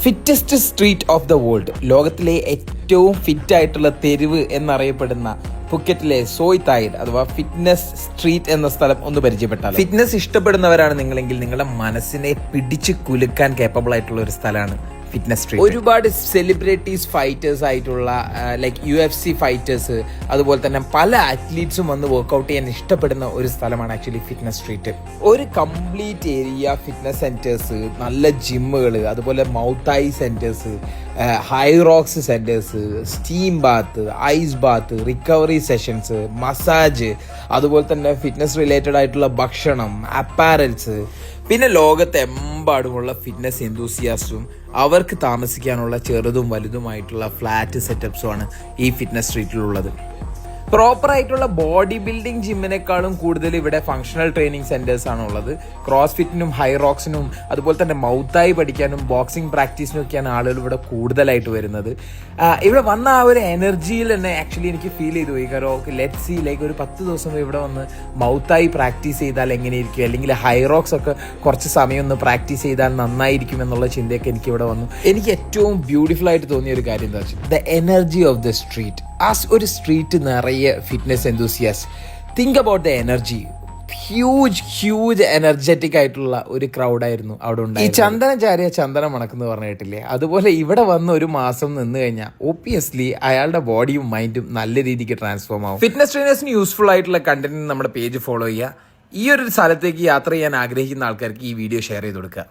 Fittest street of the world, ലോകത്തിലെ ഏറ്റവും fit ആയിട്ടുള്ള തെരുവ് എന്നറിയപ്പെടുന്ന ഫുക്കറ്റിലെ സോയ് തായിഡ് അഥവാ ഫിറ്റ്നസ് സ്ട്രീറ്റ് എന്ന സ്ഥലം ഒന്ന് പരിചയപ്പെട്ടാൽ. ഫിറ്റ്നസ് ഇഷ്ടപ്പെടുന്നവരാണ് നിങ്ങളെങ്കിൽ നിങ്ങളുടെ മനസ്സിനെ പിടിച്ചു കുലുക്കാൻ കേപ്പബിൾ ആയിട്ടുള്ള ഒരു സ്ഥലമാണ് ഫിറ്റ്നസ് സ്ട്രീറ്റ്. ഒരുപാട് സെലിബ്രിറ്റീസ് ഫൈറ്റേഴ്സ് ആയിട്ടുള്ള ലൈക്ക് UFC ഫൈറ്റേഴ്സ്, അതുപോലെ തന്നെ പല അത്ലീറ്റ്സും വന്ന് വർക്ക്ഔട്ട് ചെയ്യാൻ ഇഷ്ടപ്പെടുന്ന ഒരു സ്ഥലമാണ് ആക്ച്വലി ഫിറ്റ്നസ് സ്ട്രീറ്റ്. ഒരു കംപ്ലീറ്റ് ഏരിയ ഫിറ്റ്നസ് സെന്റേഴ്സ്, നല്ല ജിമ്മുകൾ, അതുപോലെ muay thai centres, Hyrox centres, steam bath, ice bath, recovery sessions, massage, അതുപോലെ തന്നെ ഫിറ്റ്നസ് റിലേറ്റഡ് ആയിട്ടുള്ള ഭക്ഷണം, അപ്പാരൽസ്, പിന്നെ ലോകത്തെമ്പാടുമുള്ള ഫിറ്റ്നസ് എന്തൂസിയാസ്റ്റും അവർക്ക് താമസിക്കാനുള്ള ചെറുതും വലുതുമായിട്ടുള്ള ഫ്ലാറ്റ് സെറ്റപ്സുമാണ് ഈ ഫിറ്റ്നസ് സ്ട്രീറ്റിലുള്ളത്. പ്രോപ്പർ ആയിട്ടുള്ള ബോഡി ബിൽഡിംഗ് ജിമ്മിനേക്കാളും കൂടുതൽ ഇവിടെ ഫങ്ഷണൽ ട്രെയിനിങ് സെന്റേഴ്സ് ആണ് ഉള്ളത്. ക്രോസ് ഫിറ്റിനും ഹൈ റോക്സിനും അതുപോലെ തന്നെ മൗത്തായി പഠിക്കാനും ബോക്സിംഗ് പ്രാക്ടീസിനും ഒക്കെയാണ് ആളുകൾ ഇവിടെ കൂടുതലായിട്ട് വരുന്നത്. ഇവിടെ വന്ന ആ ഒരു എനർജിയിൽ തന്നെ ആക്ച്വലി എനിക്ക് ഫീൽ ചെയ്തു പോയി. കാരണം ലെറ്റ് സി ലൈക്ക് ഒരു 10 ദിവസം ഇവിടെ വന്ന് മൗത്തായി പ്രാക്ടീസ് ചെയ്താൽ എങ്ങനെയിരിക്കും, അല്ലെങ്കിൽ ഹൈ റോക്സ് ഒക്കെ കുറച്ച് സമയം ഒന്ന് പ്രാക്ടീസ് ചെയ്താൽ നന്നായിരിക്കും എന്നുള്ള ചിന്തയൊക്കെ എനിക്ക് ഇവിടെ വന്നു. എനിക്ക് ഏറ്റവും ബ്യൂട്ടിഫുൾ ആയിട്ട് തോന്നിയ ഒരു കാര്യം എന്താ വെച്ചാൽ the energy of the street. ആ ഒരു സ്ട്രീറ്റ് നിറയെ fitness enthusiast. Think about the energy. Huge energetic ആയിട്ടുള്ള ഒരു ക്രൗഡായിരുന്നു അവിടെ ഉണ്ടായത്. ഈ ചന്ദനം ചാരിയ ചന്ദനം മണക്കെന്ന് പറഞ്ഞു കേട്ടില്ലേ, അതുപോലെ ഇവിടെ വന്ന് ഒരു മാസം നിന്ന് കഴിഞ്ഞാൽ ഒബ്വിയസ്ലി അയാളുടെ ബോഡിയും മൈൻഡും നല്ല രീതിക്ക് ട്രാൻസ്ഫോം ആവും. ഫിറ്റ്നസ് ട്രെയിനേഴ്സിന് യൂസ്ഫുൾ ആയിട്ടുള്ള കണ്ടന്റ് നമ്മുടെ പേജ് ഫോളോ ചെയ്യുക. ഈ ഒരു സ്ഥലത്തേക്ക് യാത്ര ചെയ്യാൻ ആഗ്രഹിക്കുന്ന ആൾക്കാർക്ക് ഈ വീഡിയോ ഷെയർ ചെയ്ത് കൊടുക്കുക.